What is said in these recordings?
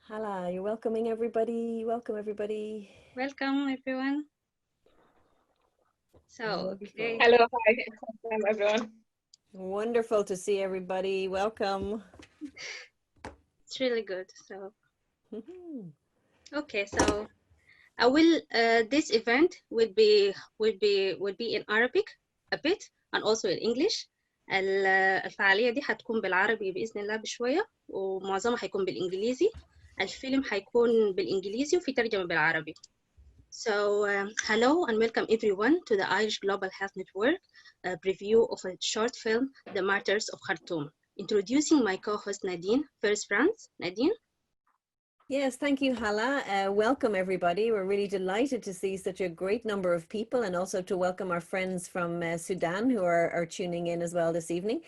Hala, you're welcoming everybody. Welcome everybody. Welcome everyone. Okay. Hello, hi, welcome everyone. Wonderful to see everybody. Welcome. It's really good. Okay, so I will. This event will be in Arabic a bit and also in English. الفعالية دي حتكون بالعربي بإذن الله بشوية ومعظمها حيكون بالإنجليزي. الفيلم حيكون بالإنجليزي وفي ترجمة بالعربي. So hello and welcome everyone to the Irish Global Health Network preview of a short film, The Martyrs of Khartoum. Introducing my co-host Nadine. First France, Nadine. Yes, thank you, Hala. Welcome, everybody. We're really delighted to see such a great number of people and also to welcome our friends from Sudan who are tuning in as well this evening.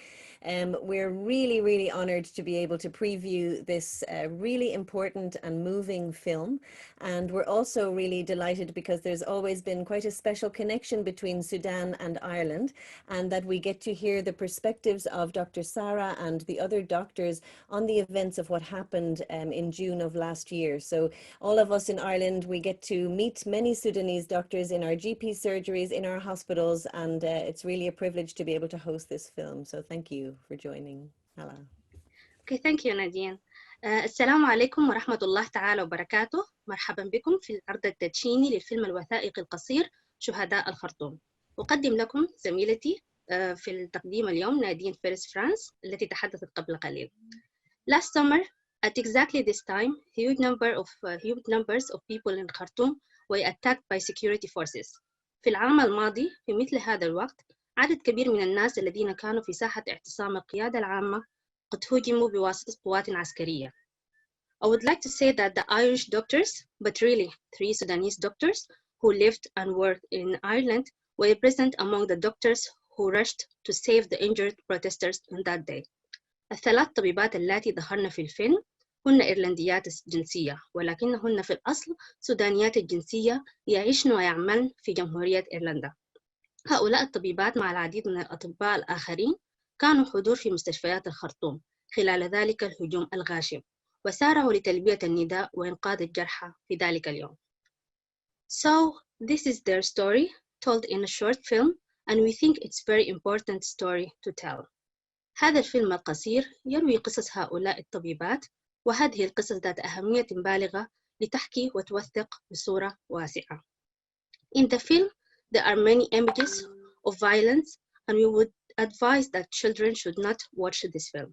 We're really, really honored to be able to preview this really important and moving film. And we're also really delighted because there's always been quite a special connection between Sudan and Ireland, and that we get to hear the perspectives of Dr. Sara and the other doctors on the events of what happened in June of last year. So all of us in Ireland, we get to meet many Sudanese doctors in our GP surgeries, in our hospitals, and it's really a privilege to be able to host this film. So thank you for joining. Hala. Okay, thank you Nadine. السلام عليكم ورحمة الله تعالى وبركاته. مرحبا بكم في العرض التدشيني للفيلم الوثائقي القصير شهداء الخرطوم. أقدم لكم زميلتي في التقديم اليوم نادين فيرست فرانس التي تحدثت قبل قليل. Last summer, at exactly this time, huge numbers of people in Khartoum were attacked by security forces. في العام الماضي في مثل هذا الوقت عدد كبير من الناس الذين كانوا في ساحة اعتصام القيادة العامة قد هجموا بواسطة قوات عسكرية. I would like to say that the Irish doctors, but really 3 Sudanese doctors who lived and worked in Ireland, were present among the doctors who rushed to save the injured protesters on that day. الثلاث طبيبات اللاتي ظهرن في الفيلم هن إيرلنديات الجنسية، ولكنهن في الأصل سودانيات الجنسية يعيشن ويعملن في جمهورية إيرلندا. هؤلاء الطبيبات مع العديد من الأطباء الآخرين كانوا حضور في مستشفيات الخرطوم خلال ذلك الهجوم الغاشم، وسارعوا لتلبية النداء وإنقاذ الجرحى في ذلك اليوم. So this is their story told in a short film, and we think it's very important story to tell. هذا الفيلم القصير يروي قصص هؤلاء الطبيبات، وهذه القصص ذات أهمية بالغة لتحكي وتوثق بصورة واسعة. In the film, there are many images of violence, and we would advise that children should not watch this film.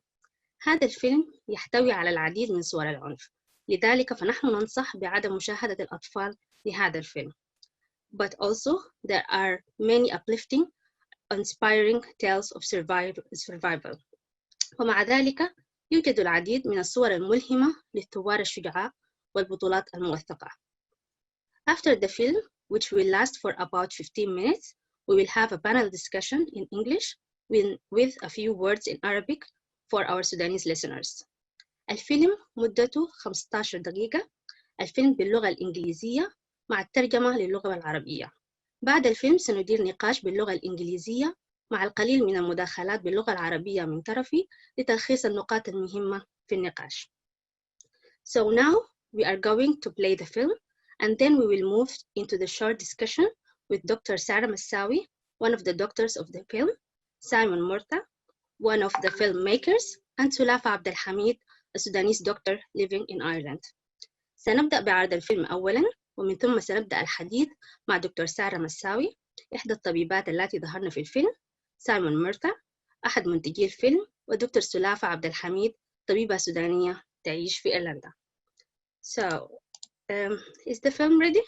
هذا الفيلم يحتوي على العديد من صور العنف، لذلك فنحن ننصح بعدم مشاهدة الأطفال لهذا الفيلم. But also, there are many uplifting, inspiring tales of survival. ومع ذلك يوجد العديد من الصور الملهمة للثوار الشجعاء والبطولات الموثقة. After the film, which will last for about 15 minutes, we will have a panel discussion in English with a few words in Arabic for our Sudanese listeners. الفيلم مدته 15 دقيقة. الفيلم باللغة الإنجليزية مع الترجمة للغة العربية. بعد الفيلم سندير نقاش باللغة الإنجليزية مع القليل من المداخلات باللغة العربية من طرفي لتلخيص النقاط المهمة في النقاش. So now we are going to play the film, and then we will move into the short discussion with Dr. Sara Massawi, one of the doctors of the film, Simon Murta, one of the filmmakers, and Sulafa Abdel Hamid, a Sudanese doctor living in Ireland. سنبدأ بعرض الفيلم أولاً، ومن ثم سنبدأ الحديث مع دكتور سارة مساوي، إحدى الطبيبات التي ظهرن في الفيلم، سايمون ميرتا، أحد منتجي الفيلم، ودكتور سلافة عبد الحميد، طبيبة سودانية تعيش في إيرلندا. So, is the film ready?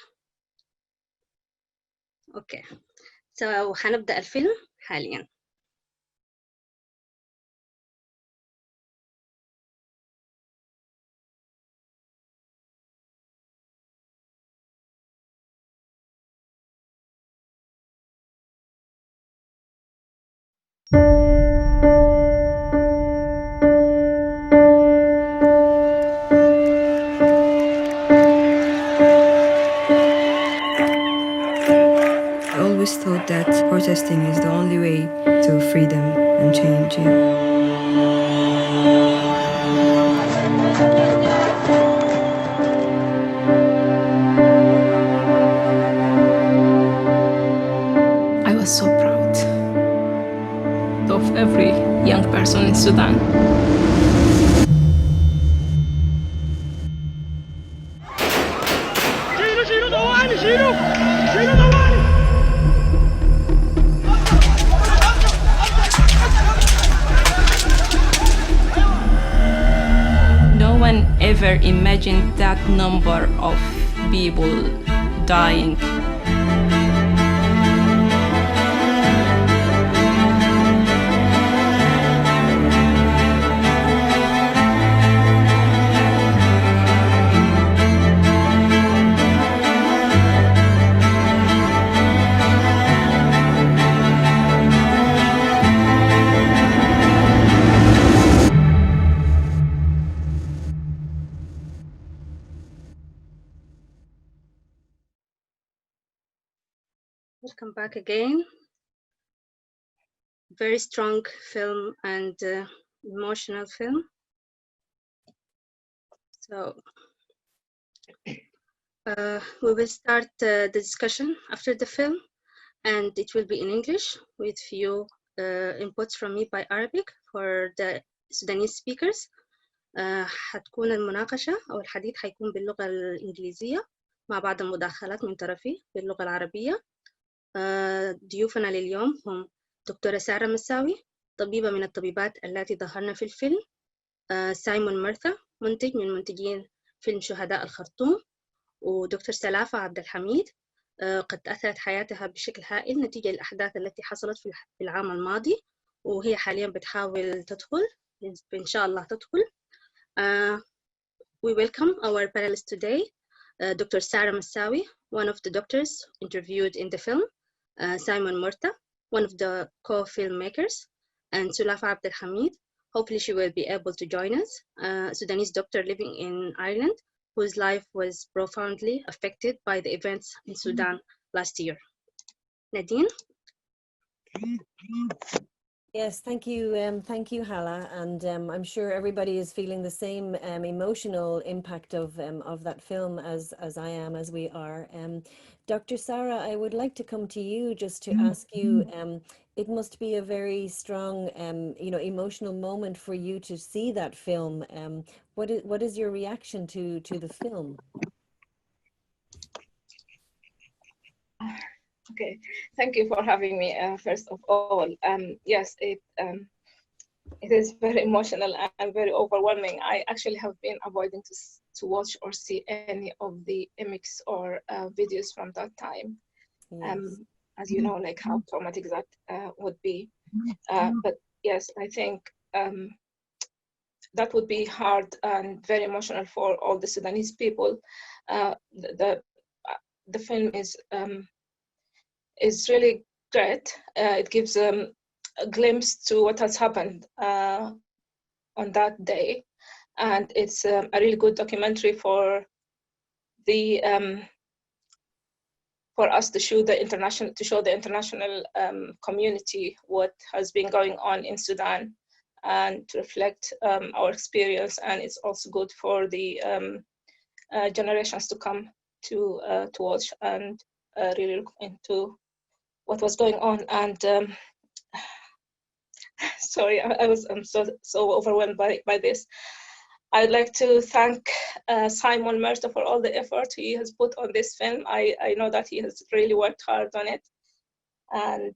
Okay. So, هنبدأ الفيلم حالياً. I always thought that protesting is the only way to freedom and change. Sudan. No one ever imagined that number of people dying. Welcome back again. Very strong film and emotional film. So we will start the discussion after the film, and it will be in English with few inputs from me by Arabic for the Sudanese speakers. حتكون المناقشة أو الحديث حيكون باللغة الإنجليزية مع بعض المداخلات من طرفي باللغة العربية. ضيوفنا لليوم هم دكتورة سارة مساوي، طبيبة من الطبيبات التي ظهرن في الفيلم، سايمون مرثا، منتج من منتجين فيلم شهداء الخرطوم، ودكتور سلافة عبد الحميد، قد تأثرت حياتها بشكل هائل نتيجة الأحداث التي حصلت في العام الماضي، وهي حاليا بتحاول تدخل، إن شاء الله تدخل. We welcome our panelists today, Dr. Sara Massawi, one of the doctors interviewed in the film, Simon Murta, one of the co-filmmakers, and Sulafa Abdel Hamid. Hopefully she will be able to join us, a Sudanese doctor living in Ireland, whose life was profoundly affected by the events in Sudan last year. Nadine? Yes, thank you, Hala, and I'm sure everybody is feeling the same emotional impact of that film as I am, as we are. Dr. Sara, I would like to come to you just to ask you. It must be a very strong, emotional moment for you to see that film. What is your reaction to the film? Okay, thank you for having me. First of all, yes, it is very emotional and very overwhelming. I actually have been avoiding to watch or see any of the images or videos from that time. Yes. As you know, like how traumatic that would be. But yes, I think that would be hard and very emotional for all the Sudanese people. The film is really great. It gives a glimpse to what has happened on that day, and it's a really good documentary for the for us to show the international community what has been going on in Sudan, and to reflect our experience. And it's also good for the generations to come to watch and really look into what was going on. And sorry, I'm so overwhelmed by this. I'd like to thank Simon Murta for all the effort he has put on this film. I know that he has really worked hard on it, and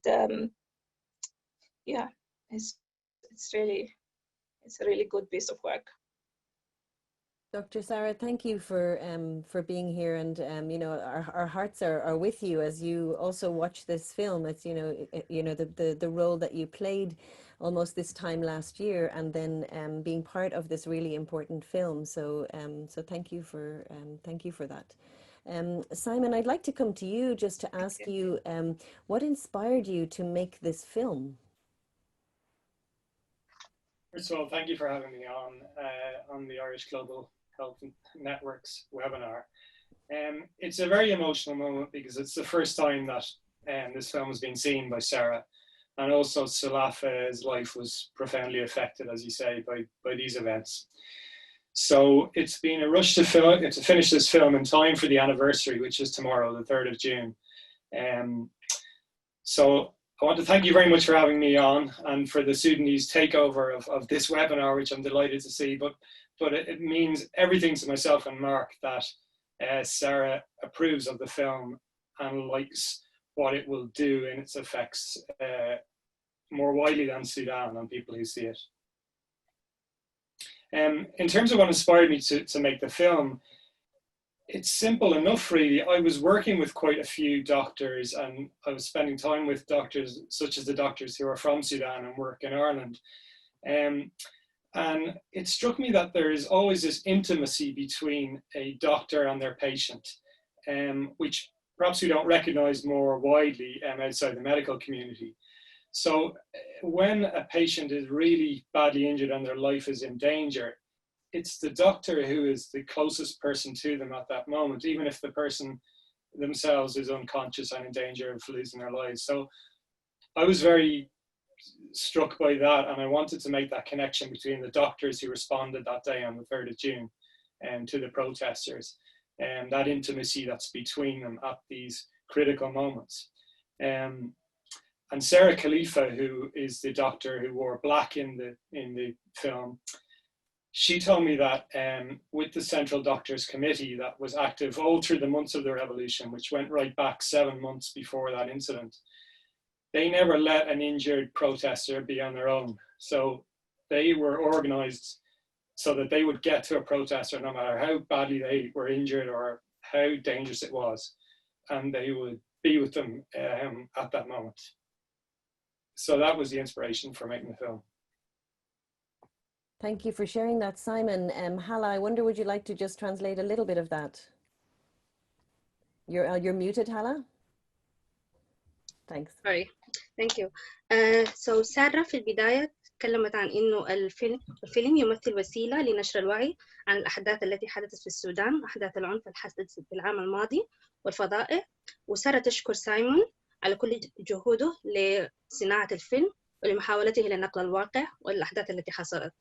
yeah, it's a really good piece of work. Dr. Sara, thank you for being here, and our hearts are with you as you also watch this film. It's the role that you played almost this time last year, and then being part of this really important film. So thank you for that. Simon, I'd like to come to you just to ask you what inspired you to make this film? First of all, thank you for having me on the Irish Global Health Network's webinar. It's a very emotional moment because it's the first time that this film has been seen by Sarah, and also Salafa's life was profoundly affected, as you say, by these events. So it's been a rush to finish this film in time for the anniversary, which is tomorrow, the 3rd of June. So I want to thank you very much for having me on and for the Sudanese takeover of this webinar, which I'm delighted to see. But it means everything to myself and Mark that Sara approves of the film and likes what it will do in its effects more widely than Sudan on people who see it. In terms of what inspired me to make the film, it's simple enough, really. I was working with quite a few doctors, and I was spending time with doctors, such as the doctors who are from Sudan and work in Ireland. And it struck me that there is always this intimacy between a doctor and their patient, which perhaps we don't recognize more widely outside the medical community. So when a patient is really badly injured and their life is in danger, it's the doctor who is the closest person to them at that moment, even if the person themselves is unconscious and in danger of losing their lives. So I was very struck by that, and I wanted to make that connection between the doctors who responded that day on the 3rd of June to the protesters, and that intimacy that's between them at these critical moments. And Sarah Khalifa, who is the doctor who wore black in the film, she told me that with the Central Doctors Committee that was active all through the months of the revolution, which went right back 7 months before that incident, they never let an injured protester be on their own. So they were organized so that they would get to a protester no matter how badly they were injured or how dangerous it was, and they would be with them at that moment. So that was the inspiration for making the film. Thank you for sharing that, Simon. Hala, I wonder, would you like to just translate a little bit of that? You're muted, Hala. Thanks. Sorry. Thank you. So سارة في البداية تكلمت عن إنه الفيلم يمثل وسيلة لنشر الوعي عن الأحداث التي حدثت في السودان، أحداث العنف الحادث في العام الماضي والفضائح. وسارة تشكر سايمون على كل جهوده لصناعة الفيلم ولمحاولته لنقل الواقع والأحداث التي حصلت.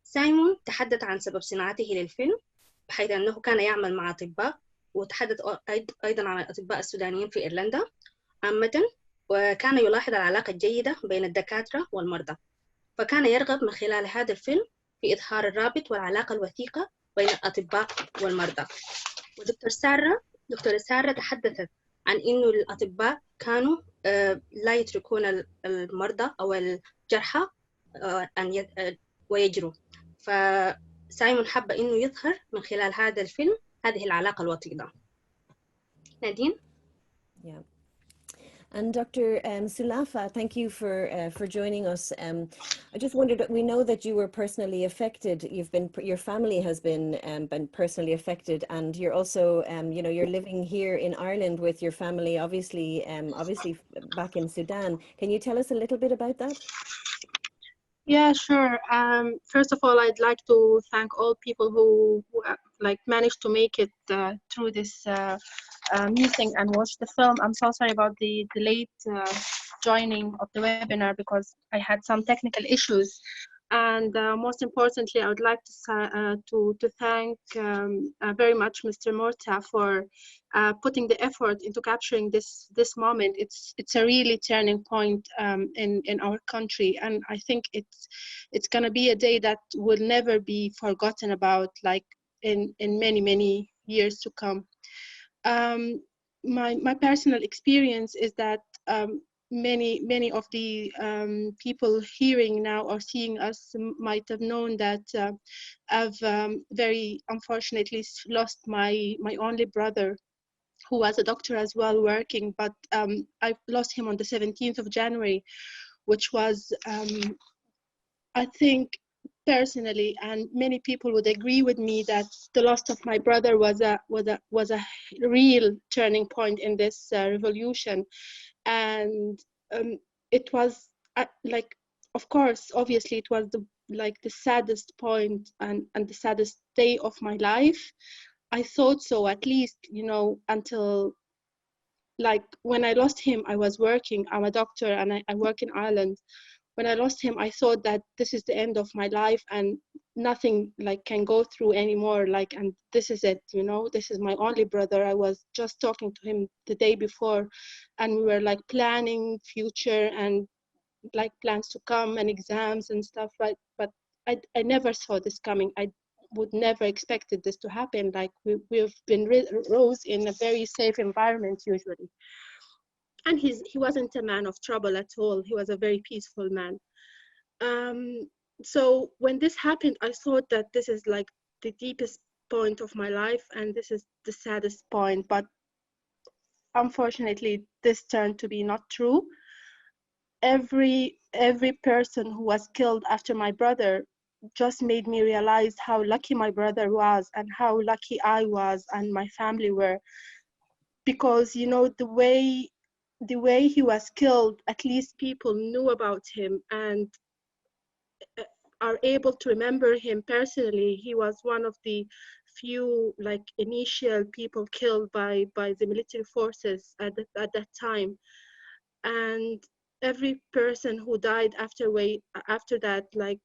سايمون تحدث عن سبب صناعته للفيلم، بحيث أنه كان يعمل مع أطباء، وتحدث أيضا عن الأطباء السودانيين في إيرلندا عامة، وكان يلاحظ العلاقة الجيدة بين الدكاترة والمرضى، فكان يرغب من خلال هذا الفيلم في إظهار الرابط والعلاقة الوثيقة بين الأطباء والمرضى. دكتورة سارة تحدثت عن إنه الأطباء كانوا لا يتركون المرضى أو الجرحى ويجروا، فسايمون حب إنه يظهر من خلال هذا الفيلم هذه العلاقة الوطيدة. نادين. Yeah. And Dr. Sulafa, thank you for joining us. I just wondered, we know that you were personally affected. Your family has been personally affected, and you're also, you know, you're living here in Ireland with your family, obviously back in Sudan. Can you tell us a little bit about that? Yeah, sure. First of all, I'd like to thank all people who like managed to make it through this meeting and watch the film. I'm so sorry about the late joining of the webinar because I had some technical issues. And most importantly, I would like to thank very much Mr. Morta for putting the effort into capturing this moment. It's a really turning point in our country, and I think it's gonna be a day that will never be forgotten about, like in many years to come. My personal experience is that many of the people hearing now or seeing us might have known that I've very unfortunately lost my only brother, who was a doctor as well working, but I lost him on the 17th of January, which was I think personally, and many people would agree with me, that the loss of my brother was a real turning point in this revolution. And it was like, of course, obviously it was the saddest point and the saddest day of my life. I thought so, at least, you know, until like when I lost him, I was working. I'm a doctor and I work in Ireland. when I lost him, I thought that this is the end of my life and nothing like can go through anymore. Like, and this is it, you know, this is my only brother. I was just talking to him the day before, and we were like planning future and like plans to come and exams and stuff, right? But I never saw this coming. I would never expected this to happen. Like we've been raised in a very safe environment usually. And he wasn't a man of trouble at all. He was a very peaceful man. So when this happened, I thought that this is like the deepest point of my life and this is the saddest point. But unfortunately, this turned to be not true. Every person who was killed after my brother just made me realize how lucky my brother was and how lucky I was and my family were, because you know the way he was killed, at least people knew about him and are able to remember him personally. He was one of the few like initial people killed by the military forces at that time, and every person who died after that, like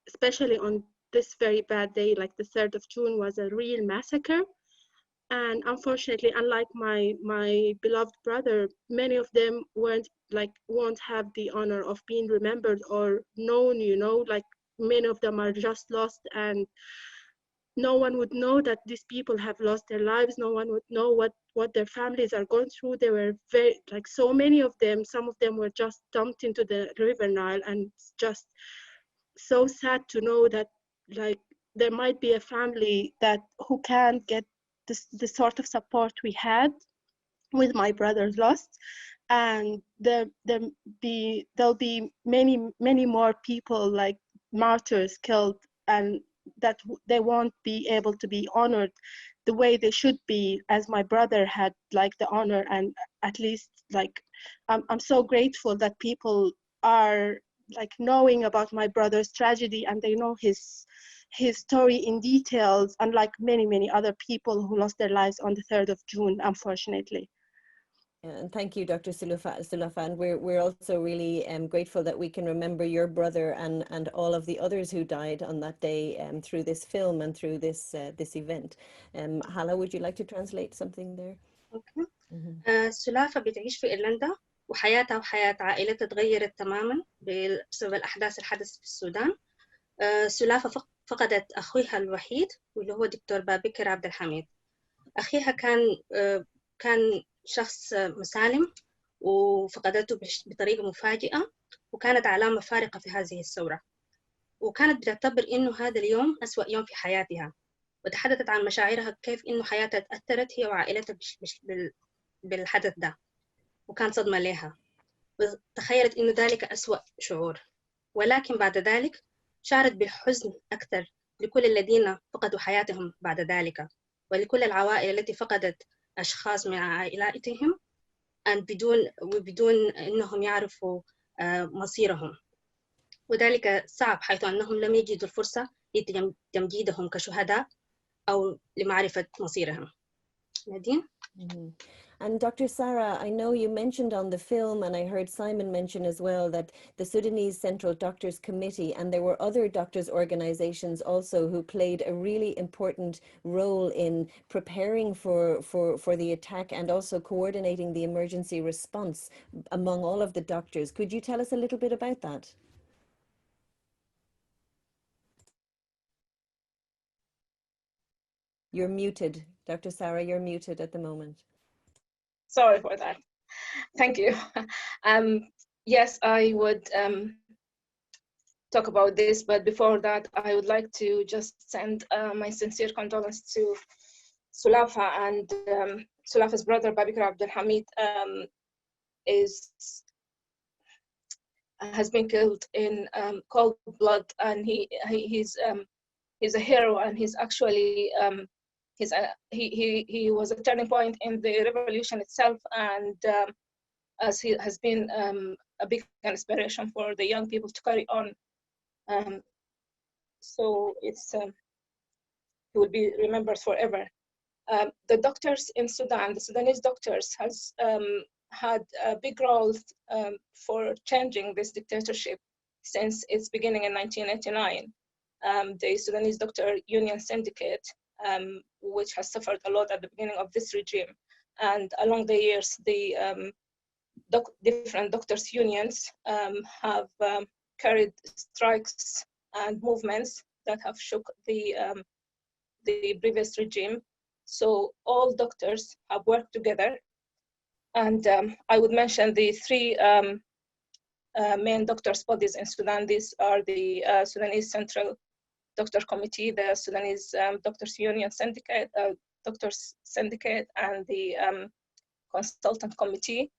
especially on this very bad day, like the 3rd of June, was a real massacre. And unfortunately, unlike my beloved brother, many of them won't have the honor of being remembered or known, you know, like many of them are just lost, and no one would know that these people have lost their lives. No one would know what their families are going through. There were very, like so many of them, some of them were just dumped into the River Nile, and it's just so sad to know that like there might be a family who can't get the sort of support we had with my brother's loss, and there'll be many more people like martyrs killed, and that they won't be able to be honored the way they should be, as my brother had like the honor. And at least like I'm so grateful that people are like knowing about my brother's tragedy and they know his story in details, unlike many other people who lost their lives on the 3rd of June, unfortunately. And thank you, Dr. Sulafa. And we're also really grateful that we can remember your brother and all of the others who died on that day through this film and through this event. Hala, would you like to translate something there? Okay. سلافة بتعيش في إيرلندا، وحياتها وحياة عائلتها تغيرت تماما بسبب الأحداث الحدث في السودان. سلافة فقدت أخوها الوحيد واللي هو دكتور بابكر عبد الحميد. أخيها كان شخص مسالم وفقدته بطريقة مفاجئة، وكانت علامة فارقة في هذه الثورة، وكانت بتعتبر إنه هذا اليوم أسوأ يوم في حياتها، وتحدثت عن مشاعرها كيف إنه حياتها تأثرت هي وعائلتها بالحدث ده، وكان صدمة لها، وتخيلت إنه ذلك أسوأ شعور. ولكن بعد ذلك شعرت بالحزن أكثر لكل الذين فقدوا حياتهم بعد ذلك، ولكل العوائل التي فقدت أشخاص من عائلاتهم بدون أنهم يعرفوا مصيرهم، وذلك صعب حيث أنهم لم يجدوا الفرصة لتمجيدهم كشهداء أو لمعرفة مصيرهم. نادين؟ And Dr. Sara, I know you mentioned on the film, and I heard Simon mention as well, that the Sudanese Central Doctors Committee, and there were other doctors' organizations also who played a really important role in preparing for the attack and also coordinating the emergency response among all of the doctors. Could you tell us a little bit about that? You're muted, Dr. Sara, you're muted at the moment. Sorry for that. Thank you. Yes, I would talk about this, but before that, I would like to just send my sincere condolence to Sulafa, and Sulafa's brother, Babikar Abdul Hamid, has been killed in cold blood, and he's a hero, and he's actually he was a turning point in the revolution itself, and as he has been a big inspiration for the young people to carry on. So it's he will be remembered forever. The doctors in Sudan, the Sudanese doctors, had a big role for changing this dictatorship since its beginning in 1989. The Sudanese Doctor Union Syndicate, which has suffered a lot at the beginning of this regime. And along the years, the different doctors' unions have carried strikes and movements that have shook the previous regime. So all doctors have worked together. And I would mention the three main doctors' bodies in Sudan. These are the Sudanese Central Doctor Committee, the Sudanese Doctors Union Syndicate, Doctors Syndicate, and the Consultant Committee,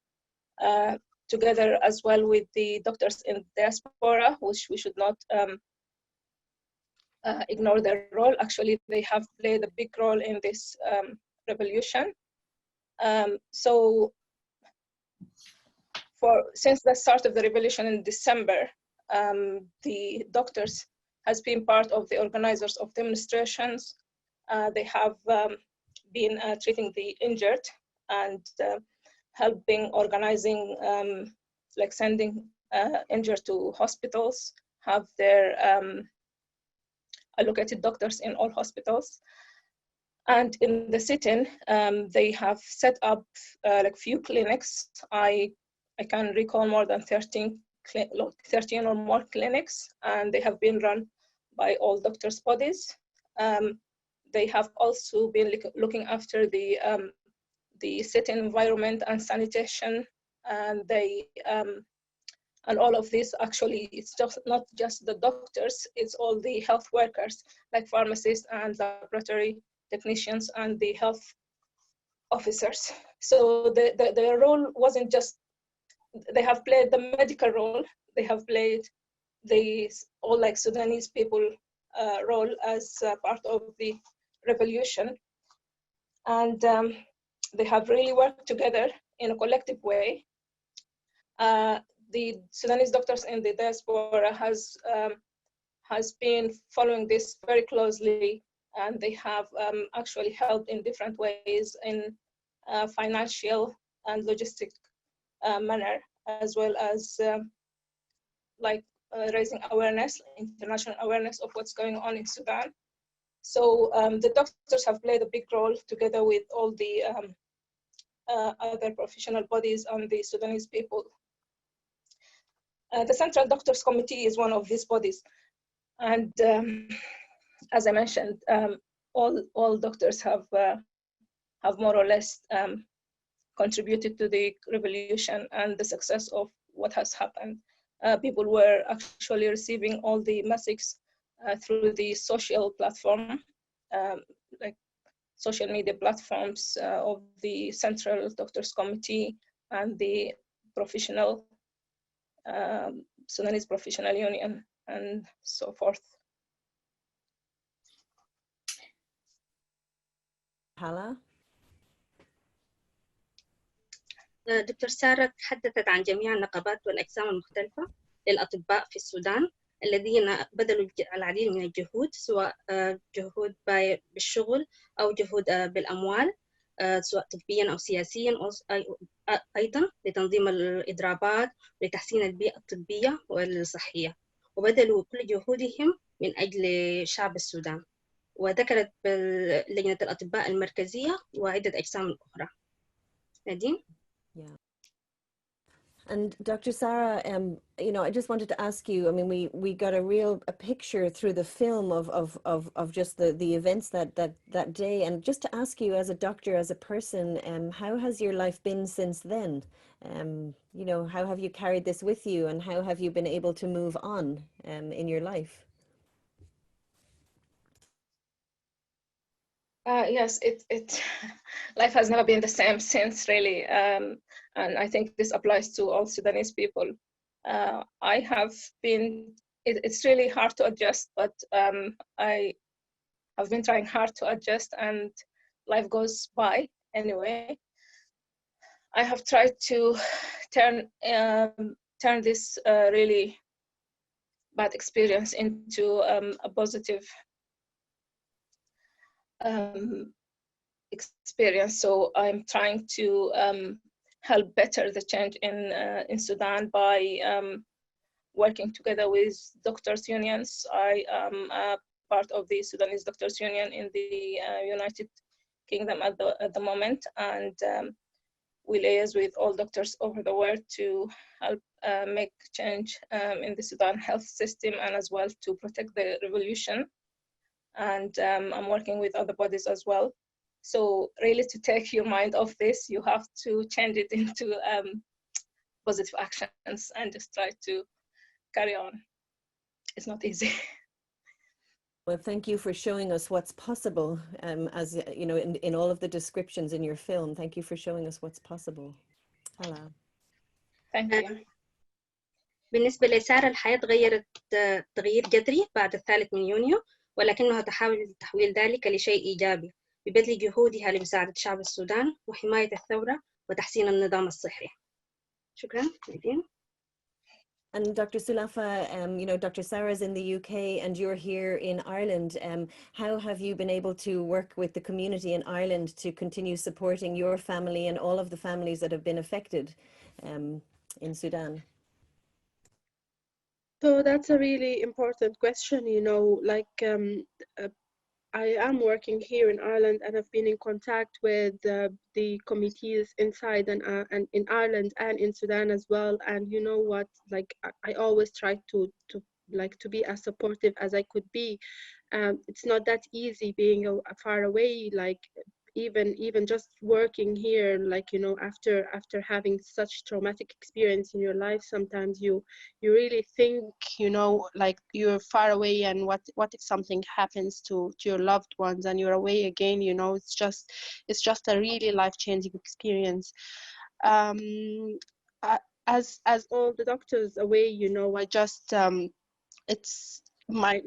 together as well with the doctors in diaspora, which we should not ignore their role. Actually, they have played a big role in this revolution. So since the start of the revolution in December, the doctors has been part of the organizers of demonstrations. They have been treating the injured and helping organizing, like sending injured to hospitals, have their allocated doctors in all hospitals. And in the sit-in, they have set up like few clinics. I can recall more than 13 or more clinics, and they have been run by all doctors' bodies. They have also been looking after the sit-in environment and sanitation, and they and all of this actually, it's just not just the doctors, it's all the health workers like pharmacists and laboratory technicians and the health officers. So their role wasn't just, they have played the medical role, they have played the all like Sudanese people role as part of the revolution. And they have really worked together in a collective way. The Sudanese doctors in the diaspora has been following this very closely, and they have actually helped in different ways in financial and logistic manner, as well as raising awareness, international awareness of what's going on in Sudan. So the doctors have played a big role together with all the other professional bodies and the Sudanese people. The Central Doctors Committee is one of these bodies. And as I mentioned, all doctors have more or less contributed to the revolution and the success of what has happened. People were actually receiving all the messages through the social platform, like social media platforms of the Central Doctors Committee and the professional Sudanese Professional Union and so forth. Hala? دكتور سارة تحدثت عن جميع النقابات والأقسام المختلفة للأطباء في السودان الذين بذلوا العديد من الجهود، سواء جهود بالشغل أو جهود بالأموال، سواء طبيا أو سياسيا، أيضا لتنظيم الإضرابات ولتحسين البيئة الطبية والصحية، وبذلوا كل جهودهم من أجل شعب السودان. وذكرت لجنة الأطباء المركزية وعدة أقسام أخرى. نادين؟ Yeah. And Dr. Sara, you know, I just wanted to ask you, I mean, we got a picture through the film of just the events that day, and just to ask you as a doctor, as a person, how has your life been since then? You know, how have you carried this with you, and how have you been able to move on in your life? Yes, life has never been the same since, really, and I think this applies to all Sudanese people. I have been, it's really hard to adjust, but I have been trying hard to adjust, and life goes by anyway. I have tried to turn this really bad experience into a positive experience. So I'm trying to help better the change in Sudan by working together with doctors' unions. I am a part of the Sudanese Doctors' Union in the United Kingdom at the moment, and we liaise with all doctors over the world to help make change in the Sudan health system and as well to protect the revolution. And I'm working with other bodies as well. So really to take your mind off this, you have to change it into positive actions and just try to carry on. It's not easy. Well, thank you for showing us what's possible, as you know, in all of the descriptions in your film. Thank you for showing us what's possible. Hello. Thank you. بالنسبة لسارة الحياة تغيرت تغيير جذري بعد 3 يونيو، ولكنها تحاول تحويل ذلك لشيء إيجابي ببذل جهودها لمساعدة شعب السودان وحماية الثورة وتحسين النظام الصحي. شكرا. And Dr. Sulafa, you know, Dr. Sara's in the UK and you're here in Ireland. How have you been able to work with the community in Ireland to continue supporting your family and all of the families that have been affected in Sudan? So that's a really important question, you know, like I am working here in Ireland and I've been in contact with the committees inside and in Ireland and in Sudan as well. And you know what, like I always try to be as supportive as I could be. It's not that easy being far away, like even just working here, like, you know, after having such traumatic experience in your life, sometimes you really think, you know, like you're far away and what if something happens to your loved ones and you're away again, you know, it's just a really life-changing experience. As all the doctors away, you know, I just it's my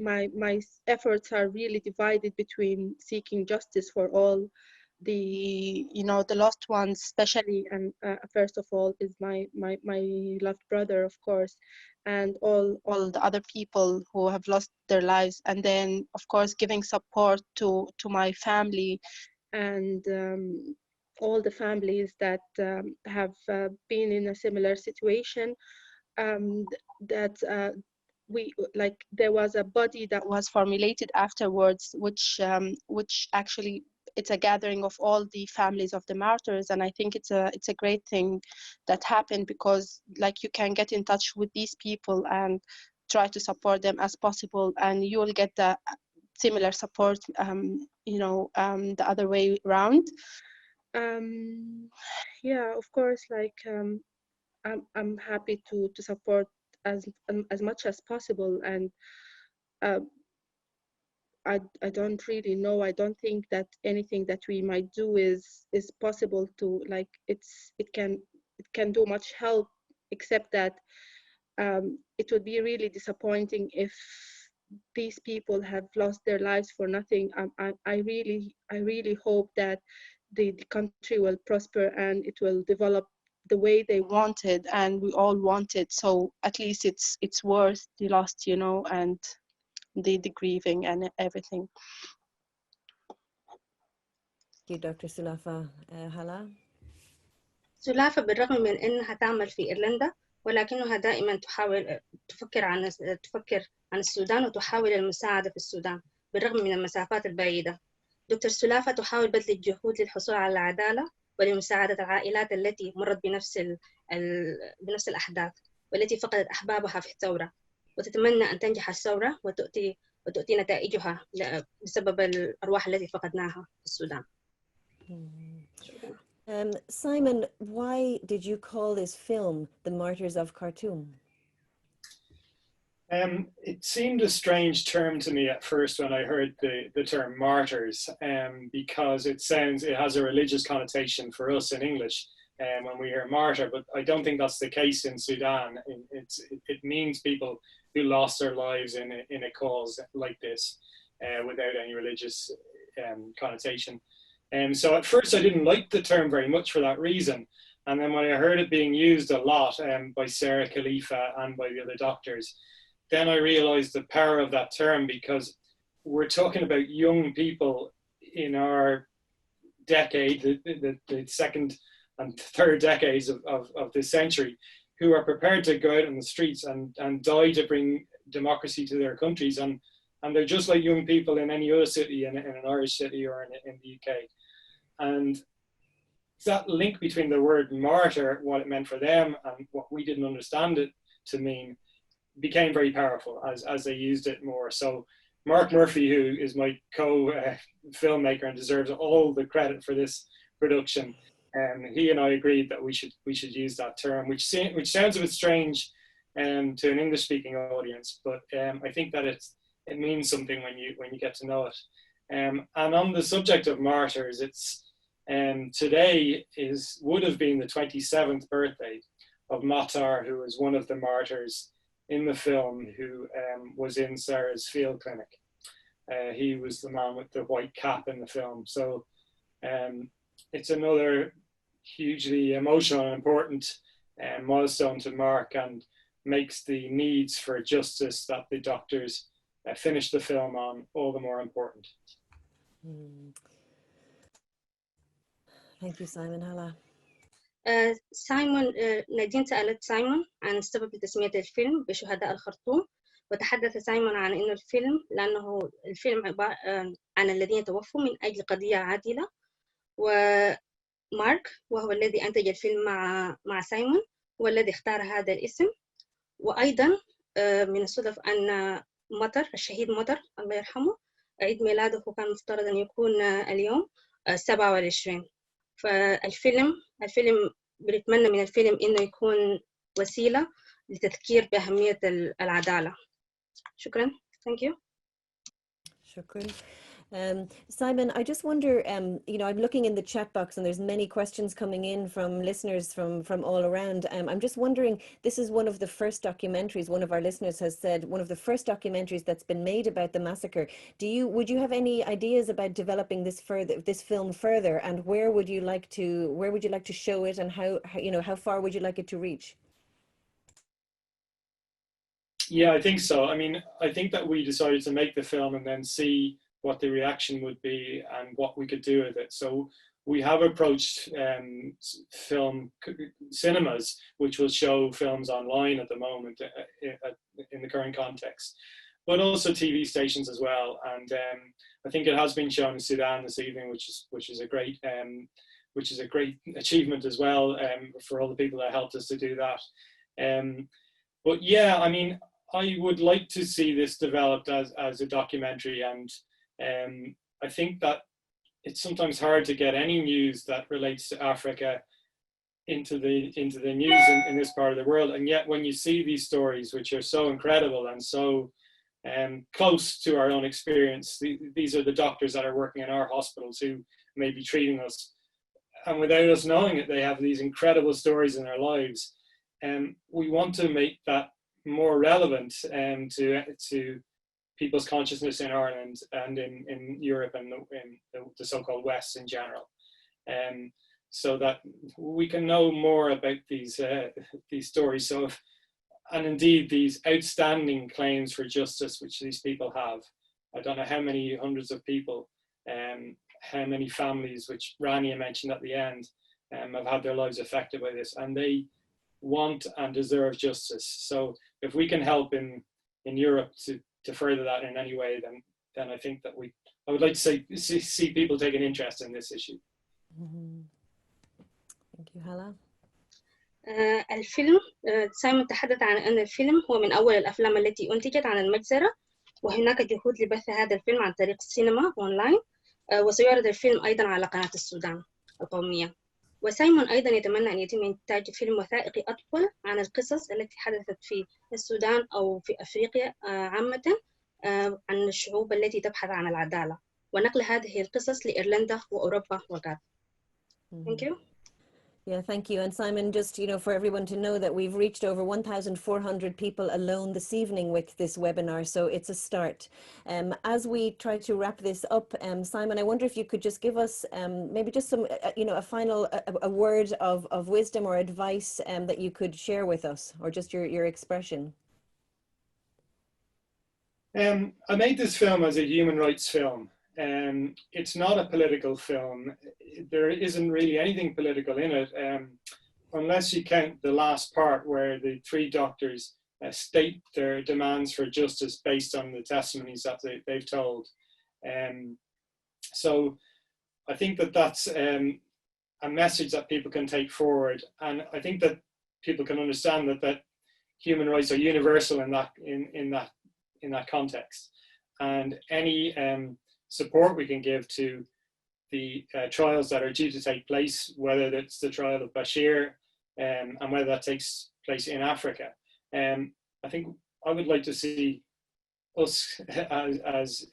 efforts are really divided between seeking justice for all the, you know, the lost ones, especially, and first of all is my loved brother, of course, and all the other people who have lost their lives, and then of course giving support to my family and all the families that have been in a similar situation. We, like, there was a body that was formulated afterwards, which actually, it's a gathering of all the families of the martyrs, and I think it's a great thing that happened, because like you can get in touch with these people and try to support them as possible, and you will get the similar support, you know, the other way around. Yeah, of course, like I'm happy to support as much as possible, and I don't really know. I don't think that anything that we might do is possible to, like, it can do much help, except that it would be really disappointing if these people have lost their lives for nothing. I really hope that the country will prosper and it will develop the way they wanted and we all wanted. So at least it's worth the loss, you know, and the grieving and everything. Thank you, Dr. Sulafa. Hala? سلافة بالرغم من أنها تعمل في إيرلندا، ولكنها دائما تفكر عن السودان وتحاول المساعدة في السودان بالرغم من المسافات البعيدة. دكتور سلافة تحاول بذل الجهود للحصول على العدالة ولمساعدة العائلات التي مرت بنفس الأحداث والتي فقدت أحبابها في الثورة، وتتمنى أن تنجح الثورة وتؤتي نتائجها بسبب الأرواح التي فقدناها في السودان. Simon, why did you call this film The Martyrs of Khartoum? It seemed a strange term to me at first when I heard the term martyrs, because it has a religious connotation for us in English when we hear martyr, but I don't think that's the case in Sudan. It means people who lost their lives in a cause like this without any religious connotation. So at first I didn't like the term very much for that reason. And then when I heard it being used a lot by Sarah, Khalifa and by the other doctors, then I realized the power of that term, because we're talking about young people in our decade, the second and third decades of this century, who are prepared to go out on the streets and die to bring democracy to their countries. And they're just like young people in any other city, in an Irish city or in the UK. And that link between the word martyr, what it meant for them, and what we didn't understand it to mean, became very powerful as they used it more. So Mark Murphy, who is my co-filmmaker and deserves all the credit for this production, he and I agreed that we should use that term, which sounds a bit strange to an English-speaking audience, but I think that it means something when you get to know it. And on the subject of martyrs, it's today would have been the 27th birthday of Matar, who was one of the martyrs in the film, who was in Sarah's field clinic. He was the man with the white cap in the film. So it's another hugely emotional and important milestone to mark, and makes the needs for justice that the doctors finished the film on all the more important. Thank you, Simon. Hala. سايمون، نادين سألت سايمون عن سبب تسمية الفيلم بشهداء الخرطوم، وتحدث سايمون عن أنه لأنه الفيلم عبارة عن الذين توفوا من أجل قضية عادلة. ومارك وهو الذي أنتج الفيلم مع سايمون هو الذي اختار هذا الاسم. وأيضا من الصدف أن مطر، الشهيد مطر الله يرحمه، عيد ميلاده كان مفترض أن يكون اليوم 27. فالفيلم بنتمنى من الفيلم إنه يكون وسيلة لتذكير بأهمية العدالة. شكرا. Thank you. شكرا. Simon, I just wonder, I'm looking in the chat box and there's many questions coming in from listeners from all around. I'm just wondering, this is one of the first documentaries, one of our listeners has said, one of the first documentaries that's been made about the massacre. Would you have any ideas about developing this film further, and where would you like to show it, and how far would you like it to reach? Yeah, I think so. I mean, I think that we decided to make the film and then see what the reaction would be and what we could do with it. So we have approached film cinemas, which will show films online at the moment in the current context, but also TV stations as well. And I think it has been shown in Sudan this evening, which is a great achievement as well, for all the people that helped us to do that. But yeah, I mean, I would like to see this developed as a documentary, and I think that it's sometimes hard to get any news that relates to Africa into the news in this part of the world. And yet when you see these stories, which are so incredible and so close to our own experience, these are the doctors that are working in our hospitals who may be treating us, and without us knowing it, they have these incredible stories in their lives. And we want to make that more relevant to people's consciousness in Ireland and in Europe and in the so-called West in general, so that we can know more about these stories. So, and indeed these outstanding claims for justice which these people have. I don't know how many hundreds of people, how many families, which Rania mentioned at the end, have had their lives affected by this, and they want and deserve justice. So if we can help in Europe to further that in any way, then I think that I would like to see people take an interest in this issue. Thank you. Hala. الفيلم، سايمون تحدث عن أن الفيلم هو من أول الأفلام التي أنتجت عن المجزرة، وهناك جهود لبث هذا الفيلم عن طريق السينما أونلاين، وسيعرض الفيلم أيضا على قناة السودان القومية. وسايمون أيضا يتمنى أن يتم إنتاج فيلم وثائقي أطول عن القصص التي حدثت في السودان أو في أفريقيا عامة، عن الشعوب التي تبحث عن العدالة، ونقل هذه القصص لإيرلندا وأوروبا وغاب. Thank you. Yeah, thank you. And Simon, just, for everyone to know that we've reached over 1,400 people alone this evening with this webinar, so it's a start. As we try to wrap this up, Simon, I wonder if you could just give us maybe just some, a final word of wisdom or advice that you could share with us, or just your expression. I made this film as a human rights film. It's not a political film. there isn't really anything political in it, unless you count the last part where the three doctors state their demands for justice based on the testimonies that they've told. So I think that that's a message that people can take forward, and I think that people can understand that human rights are universal in that context, and any support we can give to the trials that are due to take place, whether it's the trial of Bashir and whether that takes place in Africa. I think I would like to see us as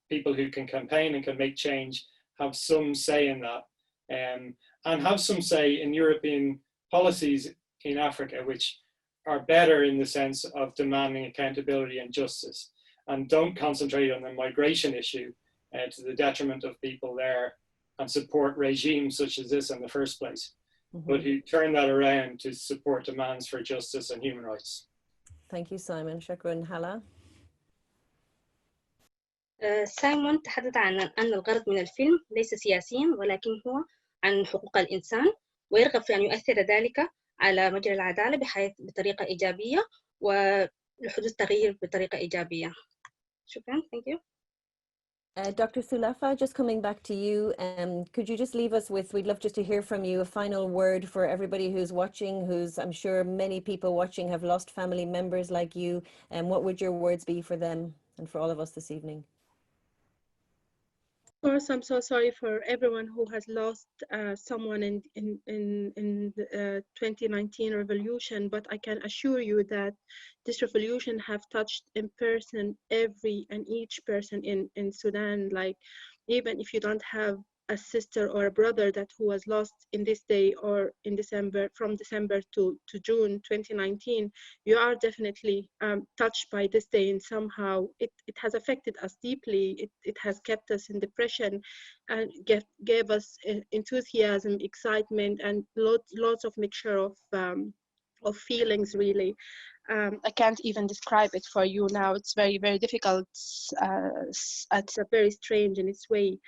people who can campaign and can make change have some say in that, and have some say in European policies in Africa, which are better in the sense of demanding accountability and justice, and don't concentrate on the migration issue to the detriment of people there and support regimes such as this in the first place, but who turn that around to support demands for justice and human rights. Thank you, Simon. شكرا. هلا. سايمون تحدث عن أن الغرض من الفيلم ليس سياسيا، ولكن هو عن حقوق الإنسان، ويرغب في أن يؤثر ذلك على مجرى العدالة بطريقة إيجابية ولحدوث تغيير بطريقة إيجابية. شكرا. Thank you. Dr. Sulafa, just coming back to you, could you just leave us with, we'd love just to hear from you, a final word for everybody who's watching, I'm sure many people watching have lost family members like you, and what would your words be for them and for all of us this evening? Of course, I'm so sorry for everyone who has lost someone in the 2019 revolution, but I can assure you that this revolution have touched in person every and each person in Sudan. Like, even if you don't have a sister or a brother that who was lost in this day or in December, from December to June 2019, you are definitely touched by this day, and somehow it has affected us deeply. It has kept us in depression and gave us enthusiasm, excitement, and lots of mixture of feelings, really. I can't even describe it for you now. It's very, very difficult. It's very strange in its way.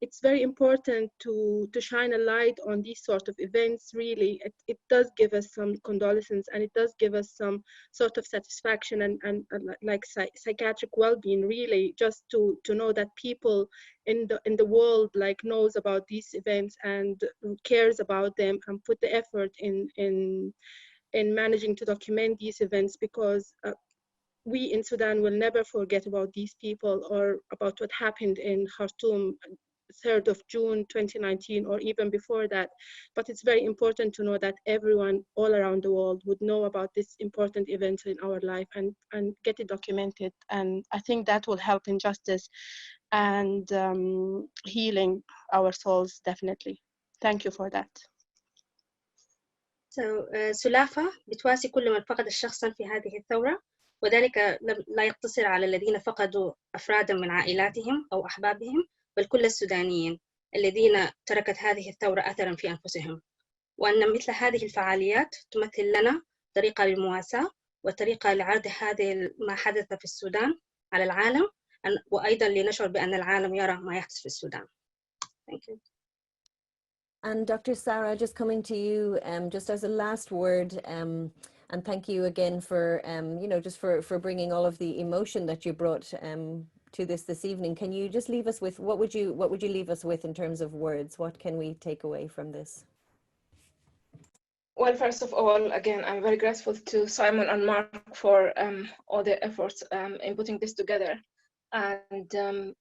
It's very important to shine a light on these sort of events. Really, it does give us some condolences, and it does give us some sort of satisfaction and like psychiatric well-being, really, just to know that people in the world like knows about these events and cares about them and put the effort in managing to document these events, because we in Sudan will never forget about these people or about what happened in Khartoum, 3rd of June 2019, or even before that. But it's very important to know that everyone all around the world would know about this important event in our life and get it documented. And I think that will help in justice and healing our souls, definitely. Thank you for that. سلافة بتواسي كل من فقد شخصا في هذه الثورة، وذلك لا يقتصر على الذين فقدوا أفرادا من عائلاتهم أو أحبابهم، بل كل السودانيين الذين تركت هذه الثورة أثرا في أنفسهم، وأن مثل هذه الفعاليات تمثل لنا طريقة للمواساة وطريقة لعرض هذه ما حدث في السودان على العالم، وأيضا لنشعر بأن العالم يرى ما يحدث في السودان. Thank you. And Dr. Sara, just coming to you, just as a last word, and thank you again for, just for bringing all of the emotion that you brought to this evening. Can you just leave us with, what would you leave us with in terms of words? What can we take away from this? Well, first of all, again, I'm very grateful to Simon and Mark for all their efforts in putting this together, and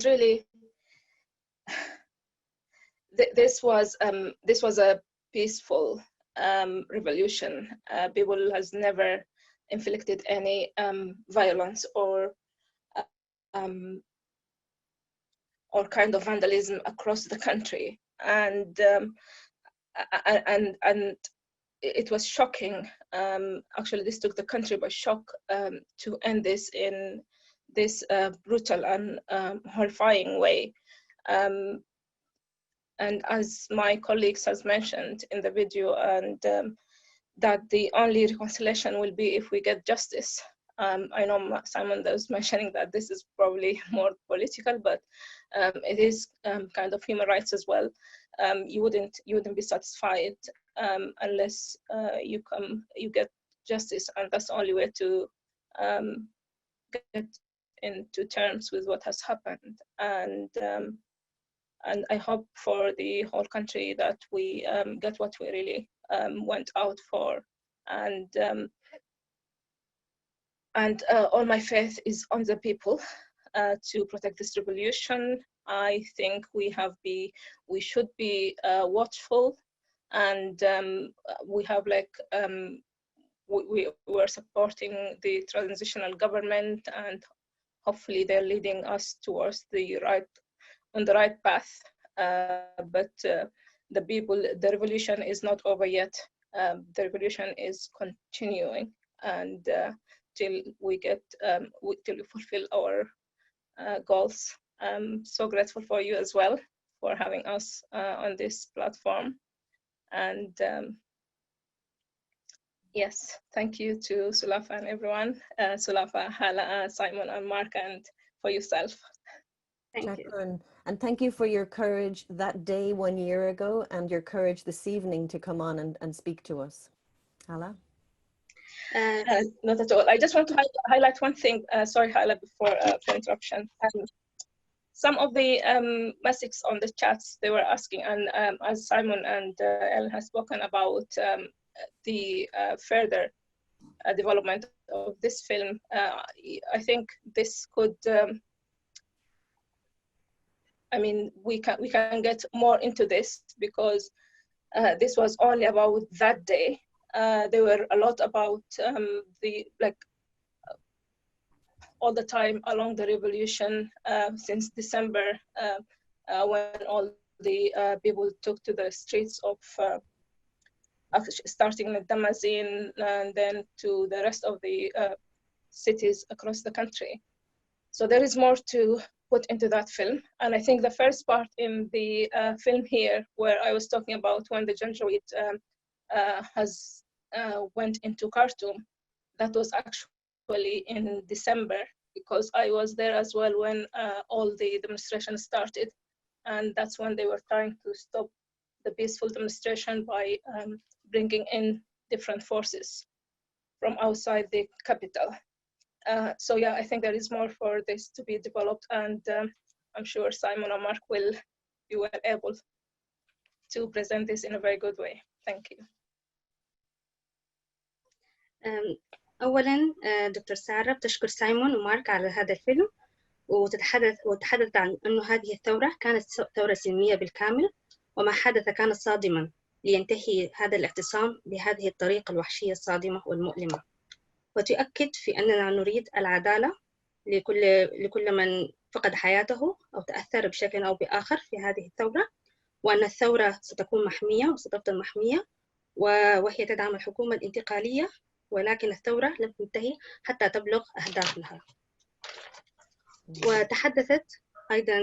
really, this was a peaceful revolution. People has never inflicted any violence or kind of vandalism across the country, and it was shocking. Actually, this took the country by shock to end this in this brutal and horrifying way. And as my colleagues has mentioned in the video, and that the only reconciliation will be if we get justice. I know Simon was mentioning that this is probably more political, but it is kind of human rights as well. You wouldn't be satisfied unless you get justice, and that's the only way to get into terms with what has happened. And I hope for the whole country that we get what we really went out for. And all my faith is on the people to protect this revolution. I think we should be watchful, and we have we're supporting the transitional government, and hopefully they're leading us towards the right path. But the revolution is not over yet. The revolution is continuing, and till we fulfill our goals. I'm so grateful for you as well for having us on this platform. And yes, thank you to Sulafa and everyone, Sulafa, Hala, Simon, and Mark, and for yourself. Thank you. And thank you for your courage that day 1 year ago, and your courage this evening to come on and speak to us. Hala? Not at all. I just want to highlight one thing. Sorry, Hala, before for interruption. Some of the messages on the chats, they were asking, and as Simon and Ellen has spoken about the further development of this film, I think this could, I mean, we can get more into this, because this was only about that day. There were a lot about all the time along the revolution since December, when all the people took to the streets of starting with Damazin and then to the rest of the cities across the country. So there is more to put into that film. And I think the first part in the film here, where I was talking about when the Janjaweed went into Khartoum, that was actually in December, because I was there as well when all the demonstrations started. And that's when they were trying to stop the peaceful demonstration by bringing in different forces from outside the capital. So yeah, I think there is more for this to be developed, and I'm sure Simon or Mark will be well able to present this in a very good way. Thank you. أولاً دكتور سارة بتشكر سايمون ومارك على هذا الفيلم، وتحدث عن أنه هذه الثورة كانت ثورة سلمية بالكامل، وما حدث كان صادماً لينتهي هذا الاعتصام بهذه الطريقة الوحشية الصادمة والمؤلمة. وتؤكد في أننا نريد العدالة لكل من فقد حياته أو تأثر بشكل أو بآخر في هذه الثورة، وأن الثورة ستكون محمية وستفضل محمية، وهي تدعم الحكومة الانتقالية، ولكن الثورة لم تنتهي حتى تبلغ أهدافها. وتحدثت أيضا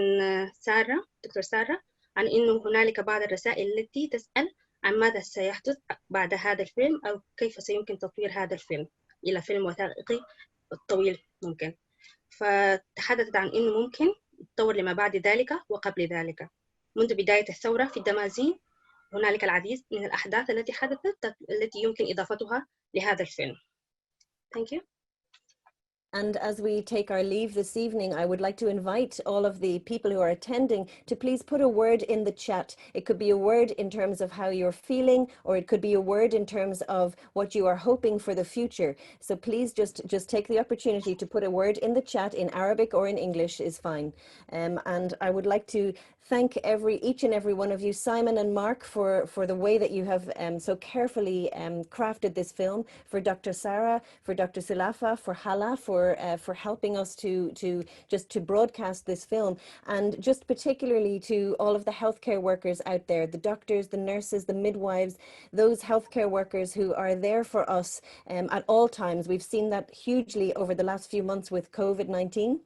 دكتور سارة عن أنه هنالك بعض الرسائل التي تسأل عن ماذا سيحدث بعد هذا الفيلم، أو كيف سيمكن تطوير هذا الفيلم إلى فيلم وثائقي طويل ممكن. فتحدثت عن أنه ممكن يتطور لما بعد ذلك وقبل ذلك. منذ بداية الثورة في الدمازين هنالك العديد من الأحداث التي حدثت التي يمكن إضافتها لهذا الفيلم. Thank you. And as we take our leave this evening, I would like to invite all of the people who are attending to please put a word in the chat. It could be a word in terms of how you're feeling, or it could be a word in terms of what you are hoping for the future. So please just take the opportunity to put a word in the chat in Arabic or in English is fine. And I would like to thank each and every one of you, Simon and Mark, for the way that you have so carefully crafted this film, for Dr. Sara, for Dr. Sulafa, for Hala, for helping us to broadcast this film, and just particularly to all of the healthcare workers out there, the doctors, the nurses, the midwives, those healthcare workers who are there for us at all times. We've seen that hugely over the last few months with COVID-19.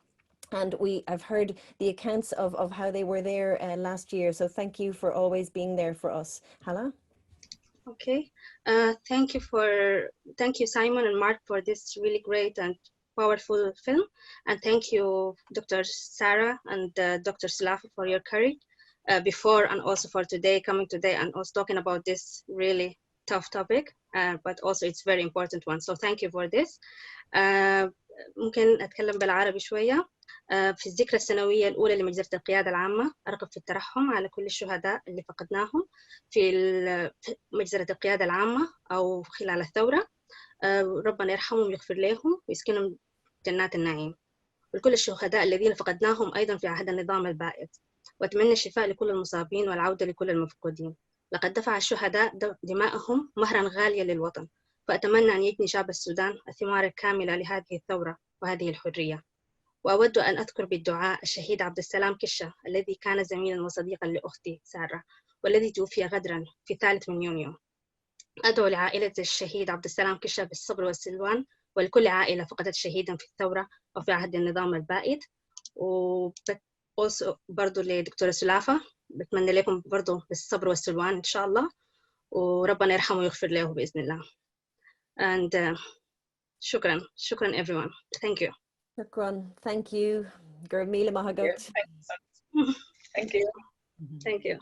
And I've heard the accounts of how they were there last year. So thank you for always being there for us. Hala? Okay. Thank you Simon and Mark for this really great and powerful film. And thank you, Dr. Sara and Dr. Slafa, for your courage before and also for today, coming today and also talking about this really tough topic, but also it's very important one. So thank you for this. ممكن أتكلم بالعربي شوية. في الذكرى السنوية الأولى لمجزرة القيادة العامة أرغب في الترحم على كل الشهداء اللي فقدناهم في مجزرة القيادة العامة أو خلال الثورة. ربنا يرحمهم ويغفر لهم ويسكنهم جنات النعيم. ولكل الشهداء الذين فقدناهم أيضا في عهد النظام البائد. وأتمنى الشفاء لكل المصابين والعودة لكل المفقودين. لقد دفع الشهداء دماءهم مهرا غاليا للوطن، فأتمنى أن يجني شعب السودان الثمار الكاملة لهذه الثورة وهذه الحرية. وأود أن أذكر بالدعاء الشهيد عبد السلام كشة الذي كان زميلا وصديقا لأختي سارة، والذي توفي غدرا في 3 من يونيو. أدعو لعائلة الشهيد عبد السلام كشة بالصبر والسلوان، ولكل عائلة فقدت شهيدا في الثورة أو في عهد النظام البائد. برضو لدكتورة سلافة بتمنى لكم برضو بالصبر والسلوان إن شاء الله، وربنا يرحمه ويغفر له بإذن الله. And شكرا everyone. Thank you. شكرا. Thank you. Gurmila Mahagot. Thank you. Thank you.